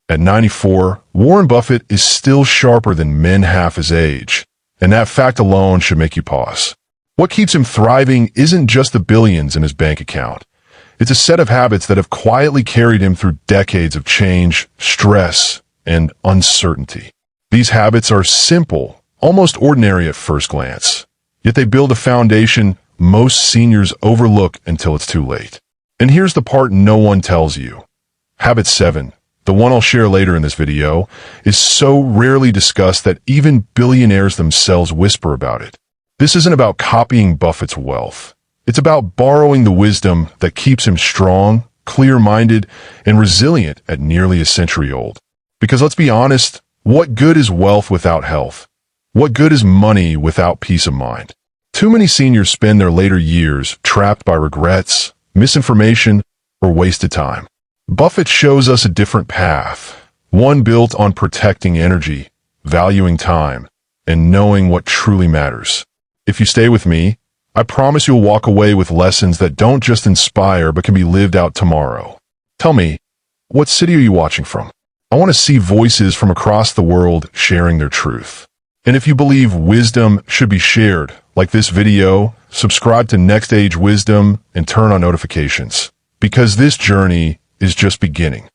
At 94, Warren Buffett is still sharper than men half his age, and that fact alone should make you pause. What keeps him thriving isn't just the billions in his bank account. It's a set of habits that have quietly carried him through decades of change, stress, and uncertainty. These habits are simple, almost ordinary at first glance, yet they build a foundation most seniors overlook until it's too late. And here's the part no one tells you. Habit 7, the one I'll share later in this video, is so rarely discussed that even billionaires themselves whisper about it. This isn't about copying Buffett's wealth. It's about borrowing the wisdom that keeps him strong, clear-minded, and resilient at nearly a century old. Because let's be honest, what good is wealth without health? What good is money without peace of mind? Too many seniors spend their later years trapped by regrets, misinformation, or wasted time. Buffett shows us a different path, one built on protecting energy, valuing time, and knowing what truly matters. If you stay with me, I promise you'll walk away with lessons that don't just inspire but can be lived out tomorrow. Tell me, what city are you watching from? I want to see voices from across the world sharing their truth. And if you believe wisdom should be shared, like this video, subscribe to Next Age Wisdom and turn on notifications, because this journey is just beginning.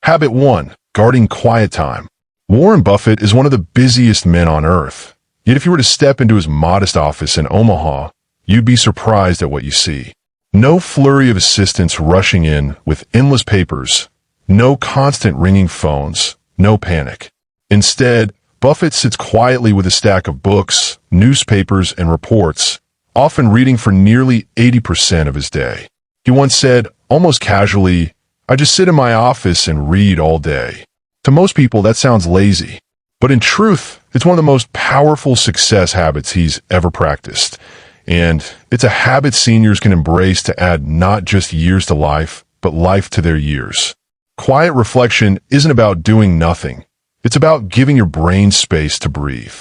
Habit 1. Guarding quiet time. Warren Buffett is one of the busiest men on earth. Yet if you were to step into his modest office in Omaha, you'd be surprised at what you see. No flurry of assistants rushing in with endless papers, no constant ringing phones, no panic. Instead, Buffett sits quietly with a stack of books, newspapers, and reports, often reading for nearly 80% of his day. He once said, almost casually, "I just sit in my office and read all day." To most people, that sounds lazy. But in truth, it's one of the most powerful success habits he's ever practiced. And it's a habit seniors can embrace to add not just years to life, but life to their years. Quiet reflection isn't about doing nothing. It's about giving your brain space to breathe.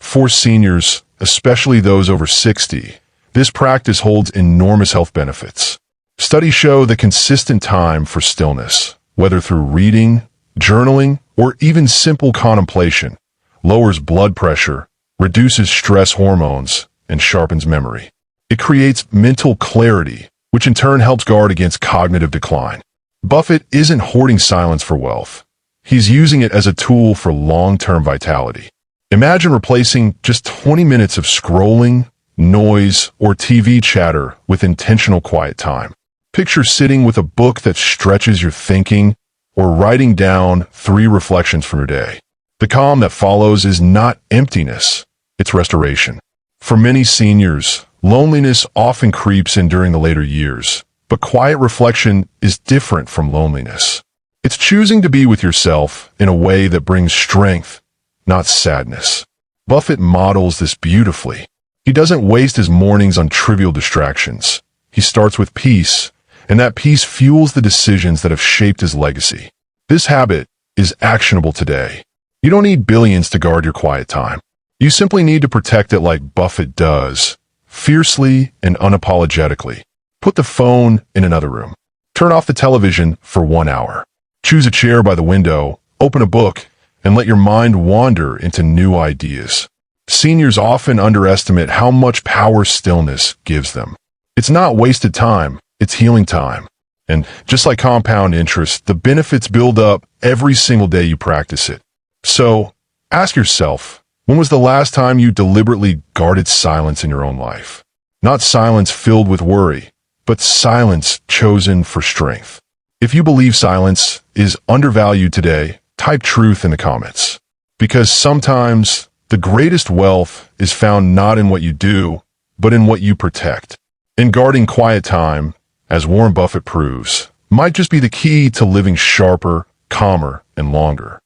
For seniors, especially those over 60, this practice holds enormous health benefits. Studies show that consistent time for stillness, whether through reading, journaling, or even simple contemplation, lowers blood pressure, reduces stress hormones, and sharpens memory. It creates mental clarity, which in turn helps guard against cognitive decline. Buffett isn't hoarding silence for wealth. He's using it as a tool for long-term vitality. Imagine replacing just 20 minutes of scrolling, noise, or TV chatter with intentional quiet time. Picture sitting with a book that stretches your thinking, or writing down 3 reflections from your day. The calm that follows is not emptiness, it's restoration. For many seniors, loneliness often creeps in during the later years, but quiet reflection is different from loneliness. It's choosing to be with yourself in a way that brings strength, not sadness. Buffett models this beautifully. He doesn't waste his mornings on trivial distractions. He starts with peace, and that peace fuels the decisions that have shaped his legacy. This habit is actionable today. You don't need billions to guard your quiet time. You simply need to protect it like Buffett does, fiercely and unapologetically. Put the phone in another room. Turn off the television for 1 hour. Choose a chair by the window, open a book, and let your mind wander into new ideas. Seniors often underestimate how much power stillness gives them. It's not wasted time, it's healing time. And just like compound interest, the benefits build up every single day you practice it. So, ask yourself, when was the last time you deliberately guarded silence in your own life? Not silence filled with worry, but silence chosen for strength. If you believe silence is undervalued today, type truth in the comments. Because sometimes the greatest wealth is found not in what you do, but in what you protect. And guarding quiet time, as Warren Buffett proves, might just be the key to living sharper, calmer, and longer.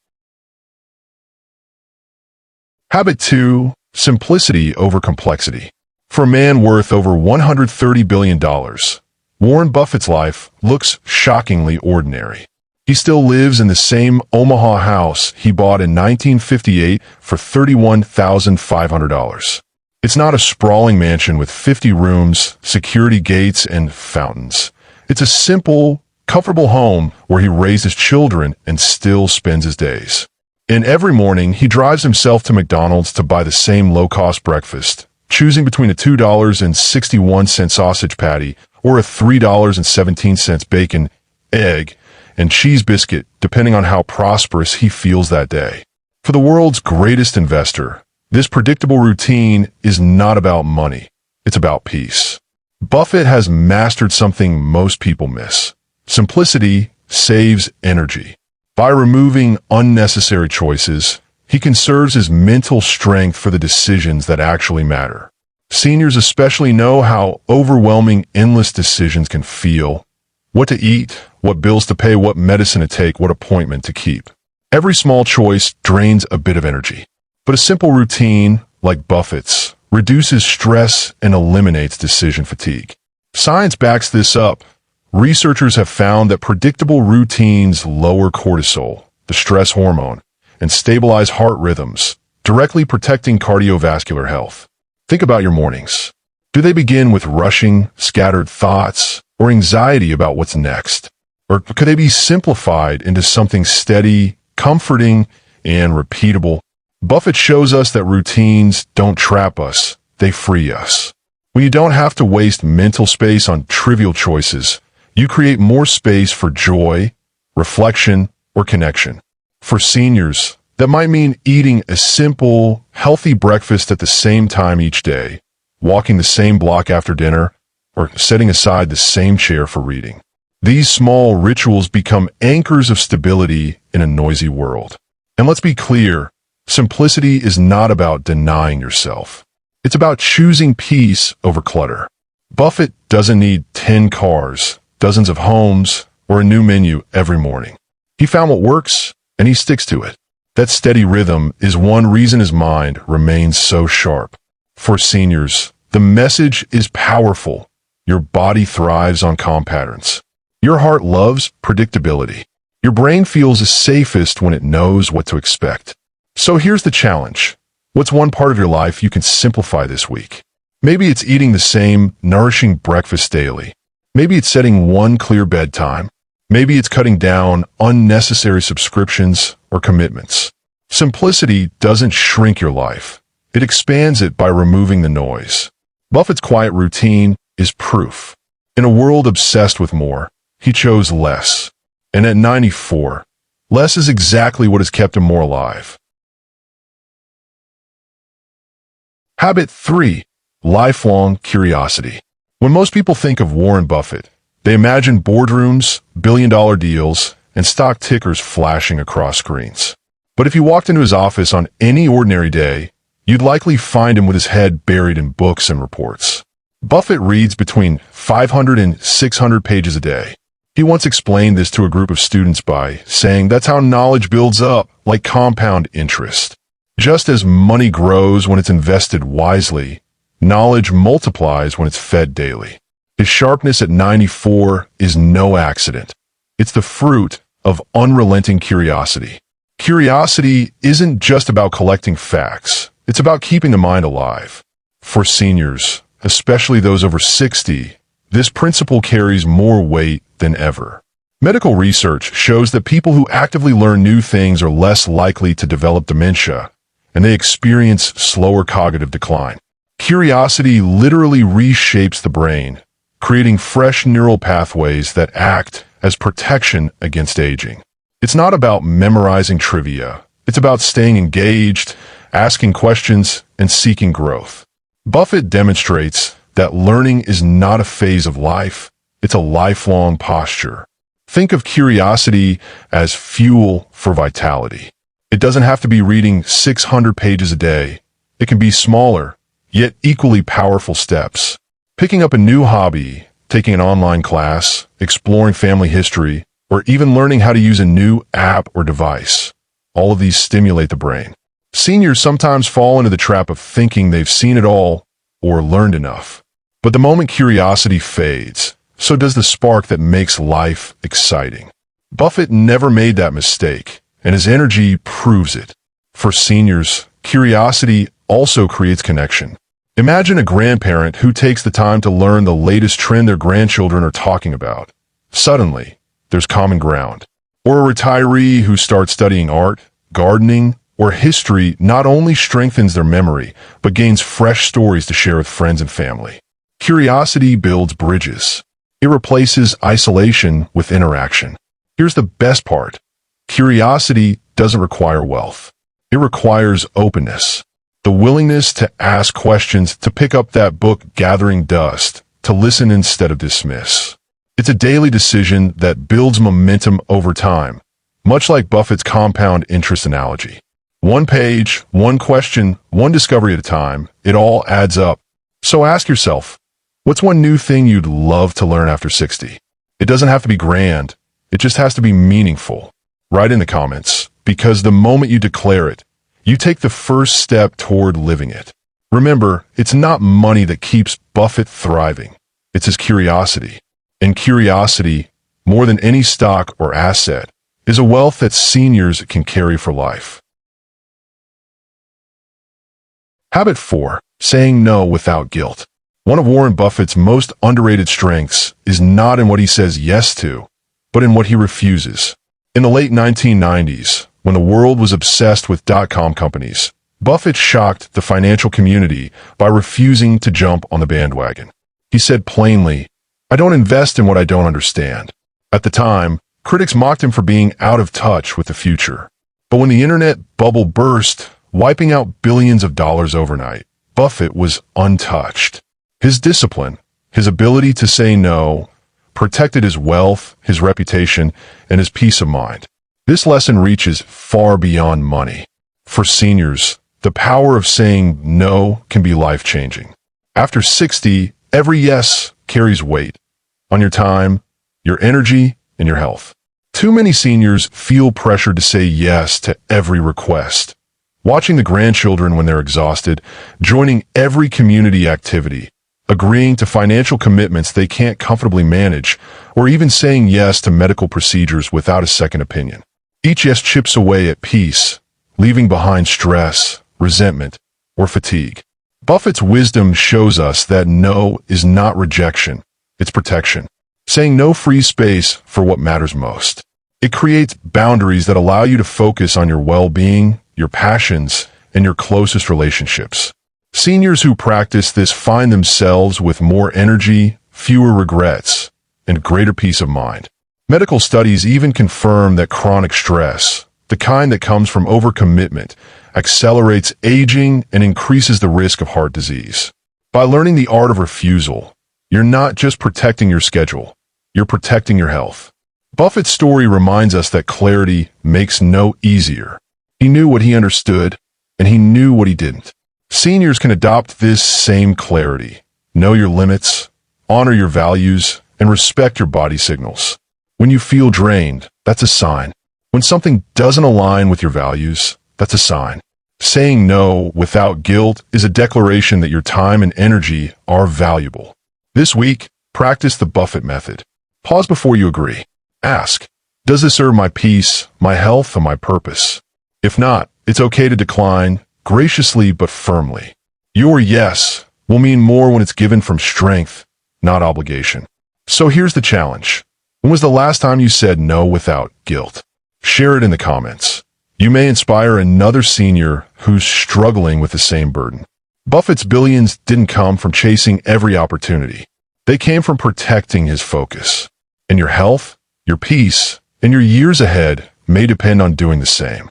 Habit 2. Simplicity over complexity. For a man worth over $130 billion, Warren Buffett's life looks shockingly ordinary. He still lives in the same Omaha house he bought in 1958 for $31,500. It's not a sprawling mansion with 50 rooms, security gates, and fountains. It's a simple, comfortable home where he raised his children and still spends his days. And every morning, he drives himself to McDonald's to buy the same low-cost breakfast, choosing between a $2.61 sausage patty or a $3.17 bacon, egg, and cheese biscuit, depending on how prosperous he feels that day. For the world's greatest investor, this predictable routine is not about money. It's about peace. Buffett has mastered something most people miss. Simplicity saves energy. By removing unnecessary choices, he conserves his mental strength for the decisions that actually matter. Seniors especially know how overwhelming endless decisions can feel. What to eat, what bills to pay, what medicine to take, what appointment to keep. Every small choice drains a bit of energy. But a simple routine, like Buffett's, reduces stress and eliminates decision fatigue. Science backs this up. Researchers have found that predictable routines lower cortisol, the stress hormone, and stabilize heart rhythms, directly protecting cardiovascular health. Think about your mornings. Do they begin with rushing, scattered thoughts, or anxiety about what's next? Or could they be simplified into something steady, comforting, and repeatable? Buffett shows us that routines don't trap us, they free us. When you don't have to waste mental space on trivial choices, you create more space for joy, reflection, or connection. For seniors, that might mean eating a simple, healthy breakfast at the same time each day, walking the same block after dinner, or setting aside the same chair for reading. These small rituals become anchors of stability in a noisy world. And let's be clear, simplicity is not about denying yourself. It's about choosing peace over clutter. Buffett doesn't need 10 cars, dozens of homes, or a new menu every morning. He found what works, and he sticks to it. That steady rhythm is one reason his mind remains so sharp. For seniors, the message is powerful. Your body thrives on calm patterns. Your heart loves predictability. Your brain feels safest when it knows what to expect. So here's the challenge. What's one part of your life you can simplify this week? Maybe it's eating the same nourishing breakfast daily. Maybe it's setting one clear bedtime. Maybe it's cutting down unnecessary subscriptions or commitments. Simplicity doesn't shrink your life. It expands it by removing the noise. Buffett's quiet routine is proof. In a world obsessed with more, he chose less. And at 94, less is exactly what has kept him more alive. Habit 3. Lifelong curiosity. When most people think of Warren Buffett, they imagine boardrooms, billion-dollar deals, and stock tickers flashing across screens. But if you walked into his office on any ordinary day, you'd likely find him with his head buried in books and reports. Buffett reads between 500 and 600 pages a day. He once explained this to a group of students by saying that's how knowledge builds up, like compound interest. Just as money grows when it's invested wisely, knowledge multiplies when it's fed daily. His sharpness at 94 is no accident. It's the fruit of unrelenting curiosity. Curiosity isn't just about collecting facts. It's about keeping the mind alive. For seniors, especially those over 60, this principle carries more weight than ever. Medical research shows that people who actively learn new things are less likely to develop dementia, and they experience slower cognitive decline. Curiosity literally reshapes the brain, creating fresh neural pathways that act as protection against aging. It's not about memorizing trivia. It's about staying engaged, asking questions, and seeking growth. Buffett demonstrates that learning is not a phase of life, it's a lifelong posture. Think of curiosity as fuel for vitality. It doesn't have to be reading 600 pages a day. It can be smaller, yet equally powerful steps. Picking up a new hobby, taking an online class, exploring family history, or even learning how to use a new app or device. All of these stimulate the brain. Seniors sometimes fall into the trap of thinking they've seen it all or learned enough. But the moment curiosity fades, so does the spark that makes life exciting. Buffett never made that mistake, and his energy proves it. For seniors, curiosity also creates connection. Imagine a grandparent who takes the time to learn the latest trend their grandchildren are talking about. Suddenly, there's common ground. Or a retiree who starts studying art, gardening, or history not only strengthens their memory, but gains fresh stories to share with friends and family. Curiosity builds bridges. It replaces isolation with interaction. Here's the best part. Curiosity doesn't require wealth. It requires openness. The willingness to ask questions, to pick up that book gathering dust, to listen instead of dismiss. It's a daily decision that builds momentum over time, much like Buffett's compound interest analogy. One page, one question, one discovery at a time, it all adds up. So ask yourself, what's one new thing you'd love to learn after 60? It doesn't have to be grand. It just has to be meaningful. Write in the comments, because the moment you declare it, you take the first step toward living it. Remember, it's not money that keeps Buffett thriving. It's his curiosity. And curiosity, more than any stock or asset, is a wealth that seniors can carry for life. Habit 4. Saying no without guilt. One of Warren Buffett's most underrated strengths is not in what he says yes to, but in what he refuses. In the late 1990s, when the world was obsessed with dot-com companies, Buffett shocked the financial community by refusing to jump on the bandwagon. He said plainly, "I don't invest in what I don't understand." At the time, critics mocked him for being out of touch with the future. But when the internet bubble burst, wiping out billions of dollars overnight, Buffett was untouched. His discipline, his ability to say no, protected his wealth, his reputation, and his peace of mind. This lesson reaches far beyond money. For seniors, the power of saying no can be life-changing. After 60, every yes carries weight on your time, your energy, and your health. Too many seniors feel pressured to say yes to every request. Watching the grandchildren when they're exhausted, joining every community activity, agreeing to financial commitments they can't comfortably manage, or even saying yes to medical procedures without a second opinion. Each yes chips away at peace, leaving behind stress, resentment, or fatigue. Buffett's wisdom shows us that no is not rejection, it's protection. Saying no frees space for what matters most. It creates boundaries that allow you to focus on your well-being, your passions, and your closest relationships. Seniors who practice this find themselves with more energy, fewer regrets, and greater peace of mind. Medical studies even confirm that chronic stress, the kind that comes from overcommitment, accelerates aging and increases the risk of heart disease. By learning the art of refusal, you're not just protecting your schedule, you're protecting your health. Buffett's story reminds us that clarity makes no easier. He knew what he understood, and he knew what he didn't. Seniors can adopt this same clarity. Know your limits, honor your values, and respect your body signals. When you feel drained, that's a sign. When something doesn't align with your values, that's a sign. Saying no without guilt is a declaration that your time and energy are valuable. This week, practice the Buffett method. Pause before you agree. Ask, does this serve my peace, my health, or my purpose? If not, it's okay to decline, graciously but firmly. Your yes will mean more when it's given from strength, not obligation. So here's the challenge. When was the last time you said no without guilt? Share it in the comments. You may inspire another senior who's struggling with the same burden. Buffett's billions didn't come from chasing every opportunity. They came from protecting his focus. And your health, your peace, and your years ahead may depend on doing the same.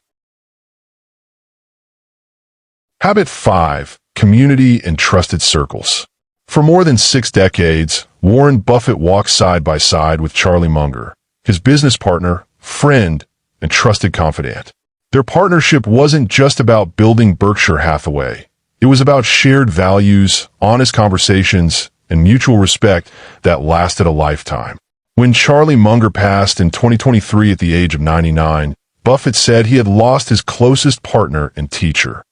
Habit 5. Community and trusted circles. For more than 6 decades, Warren Buffett walked side by side with Charlie Munger, his business partner, friend, and trusted confidant. Their partnership wasn't just about building Berkshire Hathaway. It was about shared values, honest conversations, and mutual respect that lasted a lifetime. When Charlie Munger passed in 2023 at the age of 99, Buffett said he had lost his closest partner and teacher.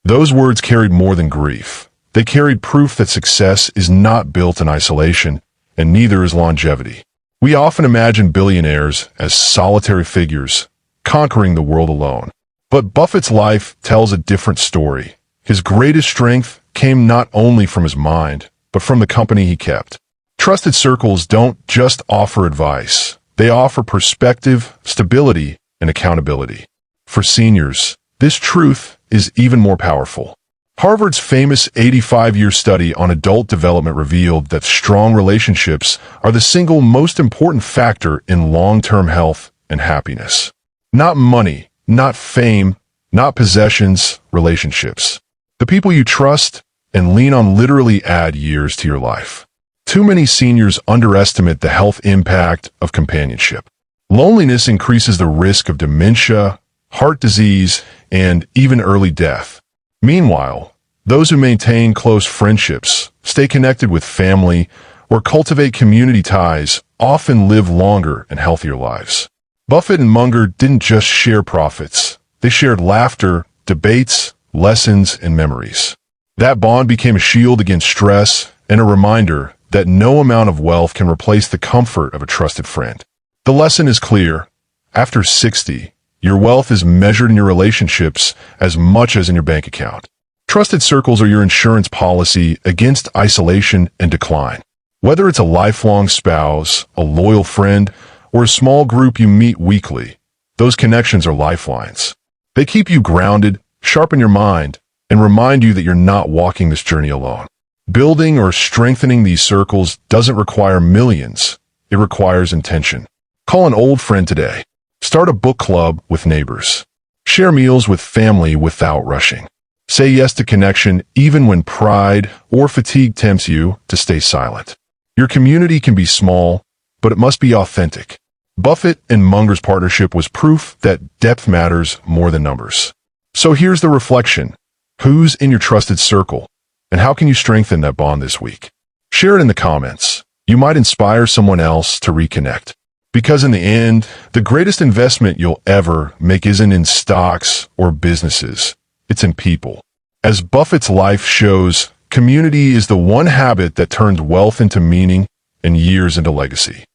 Those words carried more than grief. They carried proof that success is not built in isolation, and neither is longevity. We often imagine billionaires as solitary figures, conquering the world alone. But Buffett's life tells a different story. His greatest strength came not only from his mind, but from the company he kept. Trusted circles don't just offer advice. They offer perspective, stability, and accountability. For seniors, this truth is even more powerful. Harvard's famous 85-year study on adult development revealed that strong relationships are the single most important factor in long-term health and happiness. Not money, not fame, not possessions, relationships. The people you trust and lean on literally add years to your life. Too many seniors underestimate the health impact of companionship. Loneliness increases the risk of dementia, heart disease, and even early death. Meanwhile, those who maintain close friendships, stay connected with family, or cultivate community ties often live longer and healthier lives. Buffett and Munger didn't just share profits. They shared laughter, debates, lessons, and memories. That bond became a shield against stress and a reminder that no amount of wealth can replace the comfort of a trusted friend. The lesson is clear. After 60, your wealth is measured in your relationships as much as in your bank account. Trusted circles are your insurance policy against isolation and decline. Whether it's a lifelong spouse, a loyal friend, or a small group you meet weekly, those connections are lifelines. They keep you grounded, sharpen your mind, and remind you that you're not walking this journey alone. Building or strengthening these circles doesn't require millions. It requires intention. Call an old friend today. Start a book club with neighbors. Share meals with family without rushing. Say yes to connection even when pride or fatigue tempts you to stay silent. Your community can be small, but it must be authentic. Buffett and Munger's partnership was proof that depth matters more than numbers. So here's the reflection. Who's in your trusted circle? And how can you strengthen that bond this week? Share it in the comments. You might inspire someone else to reconnect. Because in the end, the greatest investment you'll ever make isn't in stocks or businesses. It's in people. As Buffett's life shows, community is the one habit that turns wealth into meaning and years into legacy.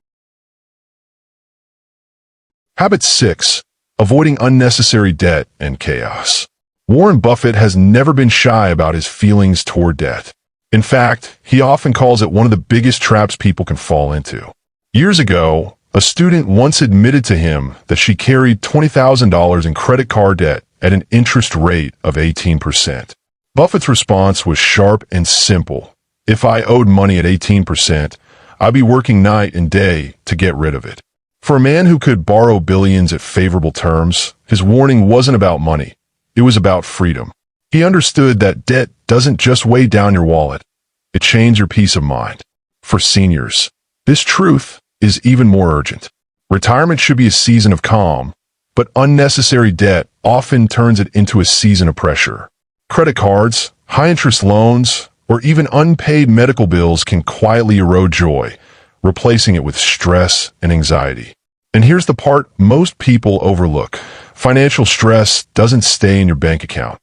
Habit 6. Avoiding unnecessary debt and chaos. Warren Buffett has never been shy about his feelings toward debt. In fact, he often calls it one of the biggest traps people can fall into. Years ago, a student once admitted to him that she carried $20,000 in credit card debt at an interest rate of 18%. Buffett's response was sharp and simple. If I owed money at 18%, I'd be working night and day to get rid of it. For a man who could borrow billions at favorable terms, his warning wasn't about money. It was about freedom. He understood that debt doesn't just weigh down your wallet. It chains your peace of mind. For seniors, this truth is even more urgent. Retirement should be a season of calm, but unnecessary debt often turns it into a season of pressure. Credit cards, high-interest loans, or even unpaid medical bills can quietly erode joy, replacing it with stress and anxiety. And here's the part most people overlook. Financial stress doesn't stay in your bank account.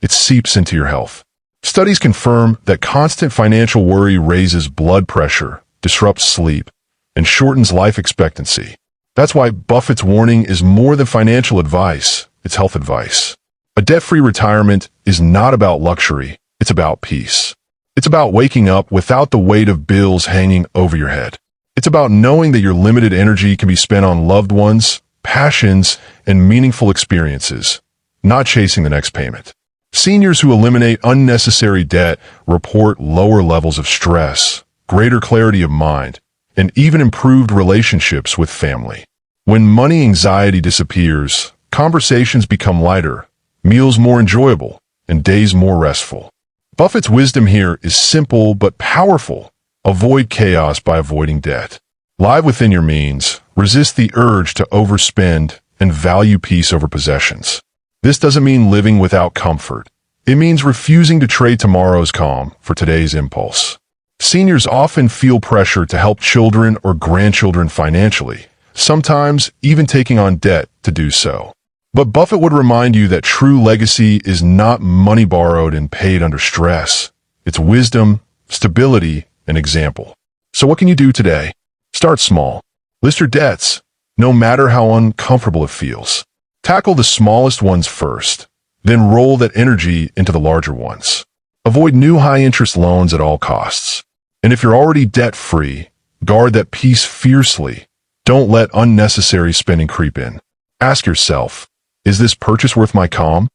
It seeps into your health. Studies confirm that constant financial worry raises blood pressure, disrupts sleep, and shortens life expectancy. That's why Buffett's warning is more than financial advice, it's health advice. A debt-free retirement is not about luxury, it's about peace. It's about waking up without the weight of bills hanging over your head. It's about knowing that your limited energy can be spent on loved ones, passions, and meaningful experiences, not chasing the next payment. Seniors who eliminate unnecessary debt report lower levels of stress, greater clarity of mind, and even improved relationships with family. When money anxiety disappears, conversations become lighter, meals more enjoyable, and days more restful. Buffett's wisdom here is simple but powerful. Avoid chaos by avoiding debt. Live within your means, resist the urge to overspend, and value peace over possessions. This doesn't mean living without comfort. It means refusing to trade tomorrow's calm for today's impulse. Seniors often feel pressure to help children or grandchildren financially, sometimes even taking on debt to do so. But Buffett would remind you that true legacy is not money borrowed and paid under stress. It's wisdom, stability, and example. So what can you do today? Start small. List your debts, no matter how uncomfortable it feels. Tackle the smallest ones first, then roll that energy into the larger ones. Avoid new high-interest loans at all costs. And if you're already debt-free, guard that peace fiercely. Don't let unnecessary spending creep in. Ask yourself, is this purchase worth my calm?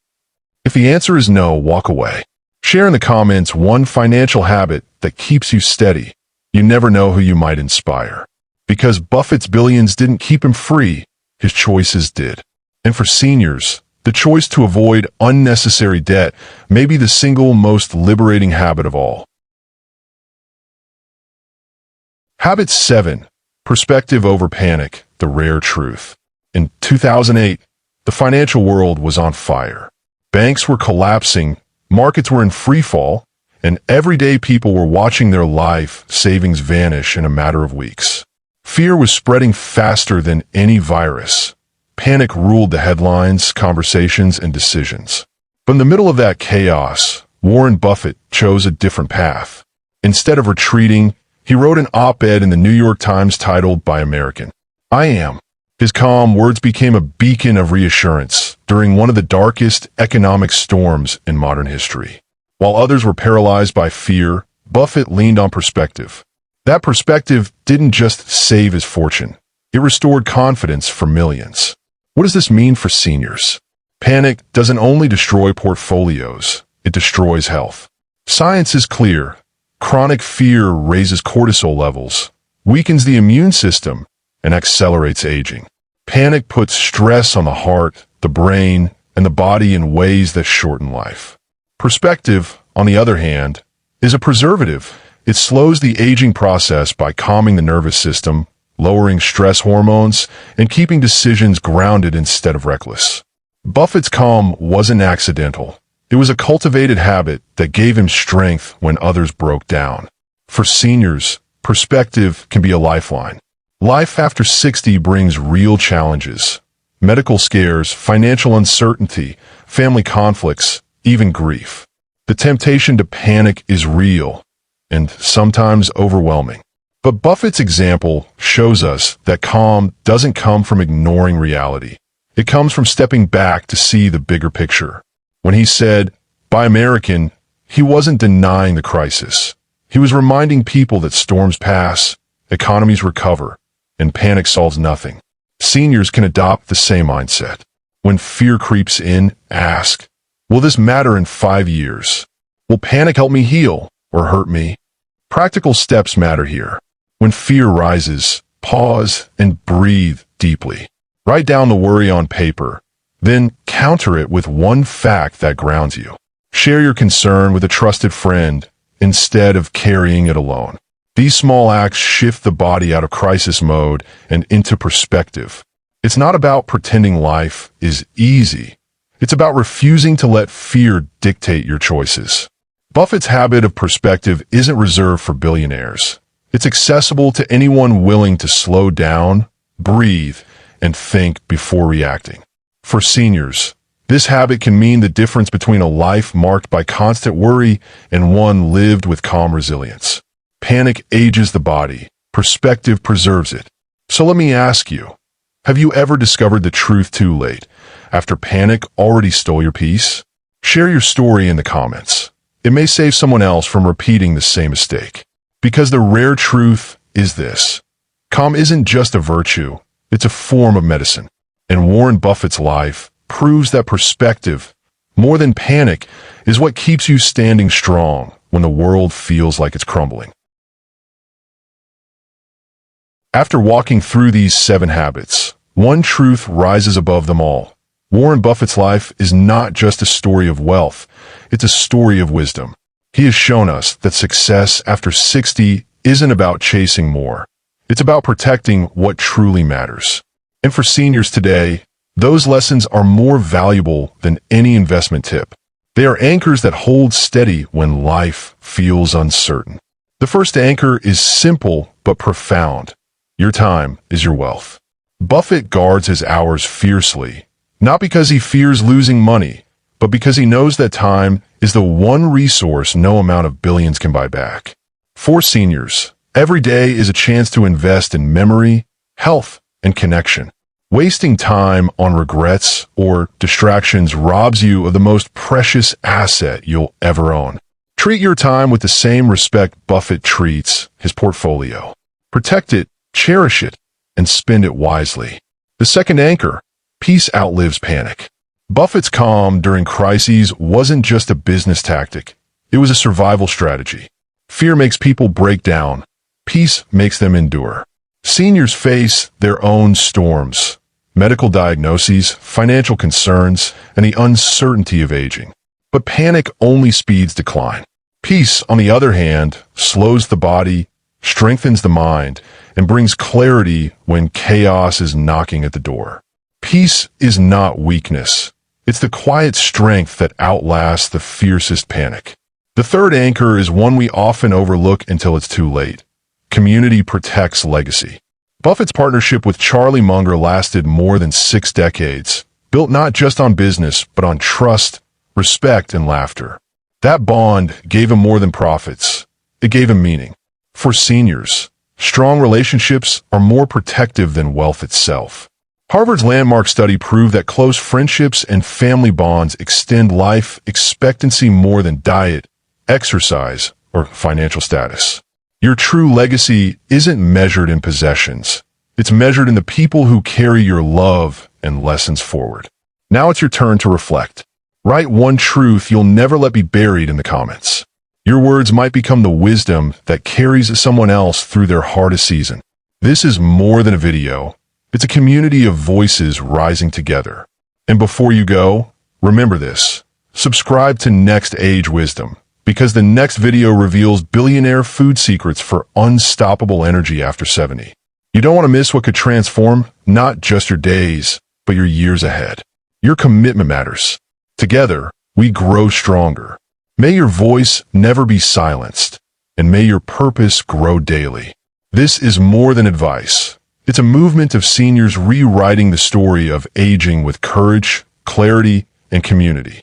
If the answer is no, walk away. Share in the comments one financial habit that keeps you steady. You never know who you might inspire. Because Buffett's billions didn't keep him free, his choices did. And for seniors, the choice to avoid unnecessary debt may be the single most liberating habit of all. Habit 7. Perspective over panic, the rare truth. In 2008, the financial world was on fire. Banks were collapsing, markets were in free fall, and everyday people were watching their life savings vanish in a matter of weeks. Fear was spreading faster than any virus. Panic ruled the headlines, conversations, and decisions. But in the middle of that chaos, Warren Buffett chose a different path. Instead of retreating, he wrote an op-ed in the New York Times titled "By American, I Am." His calm words became a beacon of reassurance during one of the darkest economic storms in modern history. While others were paralyzed by fear, Buffett leaned on perspective. That perspective didn't just save his fortune. It restored confidence for millions. What does this mean for seniors? Panic doesn't only destroy portfolios, it destroys health. Science is clear. Chronic fear raises cortisol levels, weakens the immune system, and accelerates aging. Panic puts stress on the heart, the brain, and the body in ways that shorten life. Perspective, on the other hand, is a preservative. It slows the aging process by calming the nervous system, lowering stress hormones, and keeping decisions grounded instead of reckless. Buffett's calm wasn't accidental. It was a cultivated habit that gave him strength when others broke down. For seniors, perspective can be a lifeline. Life after 60 brings real challenges. Medical scares, financial uncertainty, family conflicts, even grief. The temptation to panic is real and sometimes overwhelming. But Buffett's example shows us that calm doesn't come from ignoring reality. It comes from stepping back to see the bigger picture. When he said, "By American," he wasn't denying the crisis. He was reminding people that storms pass, economies recover, and panic solves nothing. Seniors can adopt the same mindset. When fear creeps in, ask, will this matter in 5 years? Will panic help me heal or hurt me? Practical steps matter here. When fear rises, pause and breathe deeply. Write down the worry on paper. Then counter it with one fact that grounds you. Share your concern with a trusted friend instead of carrying it alone. These small acts shift the body out of crisis mode and into perspective. It's not about pretending life is easy. It's about refusing to let fear dictate your choices. Buffett's habit of perspective isn't reserved for billionaires. It's accessible to anyone willing to slow down, breathe, and think before reacting. For seniors, this habit can mean the difference between a life marked by constant worry and one lived with calm resilience. Panic ages the body. Perspective preserves it. So let me ask you, have you ever discovered the truth too late, after panic already stole your peace? Share your story in the comments. It may save someone else from repeating the same mistake. Because the rare truth is this: calm isn't just a virtue, it's a form of medicine. And Warren Buffett's life proves that perspective, more than panic, is what keeps you standing strong when the world feels like it's crumbling. After walking through these 7 habits, one truth rises above them all. Warren Buffett's life is not just a story of wealth, it's a story of wisdom. He has shown us that success after 60 isn't about chasing more. It's about protecting what truly matters. And for seniors today, those lessons are more valuable than any investment tip. They are anchors that hold steady when life feels uncertain. The first anchor is simple but profound. Your time is your wealth. Buffett guards his hours fiercely, not because he fears losing money, but because he knows that time is the one resource no amount of billions can buy back. For seniors, every day is a chance to invest in memory, health, and connection. Wasting time on regrets or distractions robs you of the most precious asset you'll ever own. Treat your time with the same respect Buffett treats his portfolio. Protect it, cherish it, and spend it wisely. The second anchor, peace outlives panic. Buffett's calm during crises wasn't just a business tactic. It was a survival strategy. Fear makes people break down. Peace makes them endure. Seniors face their own storms, medical diagnoses, financial concerns, and the uncertainty of aging. But panic only speeds decline. Peace, on the other hand, slows the body, strengthens the mind, and brings clarity when chaos is knocking at the door. Peace is not weakness. It's the quiet strength that outlasts the fiercest panic. The third anchor is one we often overlook until it's too late. Community protects legacy. Buffett's partnership with Charlie Munger lasted more than 6 decades, built not just on business, but on trust, respect, and laughter. That bond gave him more than profits. It gave him meaning. For seniors, strong relationships are more protective than wealth itself. Harvard's landmark study proved that close friendships and family bonds extend life expectancy more than diet, exercise, or financial status. Your true legacy isn't measured in possessions. It's measured in the people who carry your love and lessons forward. Now it's your turn to reflect. Write one truth you'll never let be buried in the comments. Your words might become the wisdom that carries someone else through their hardest season. This is more than a video. It's a community of voices rising together. And before you go, remember this. Subscribe to Next Age Wisdom, because the next video reveals billionaire food secrets for unstoppable energy after 70. You don't want to miss what could transform not just your days, but your years ahead. Your commitment matters. Together, we grow stronger. May your voice never be silenced, and may your purpose grow daily. This is more than advice. It's a movement of seniors rewriting the story of aging with courage, clarity, and community.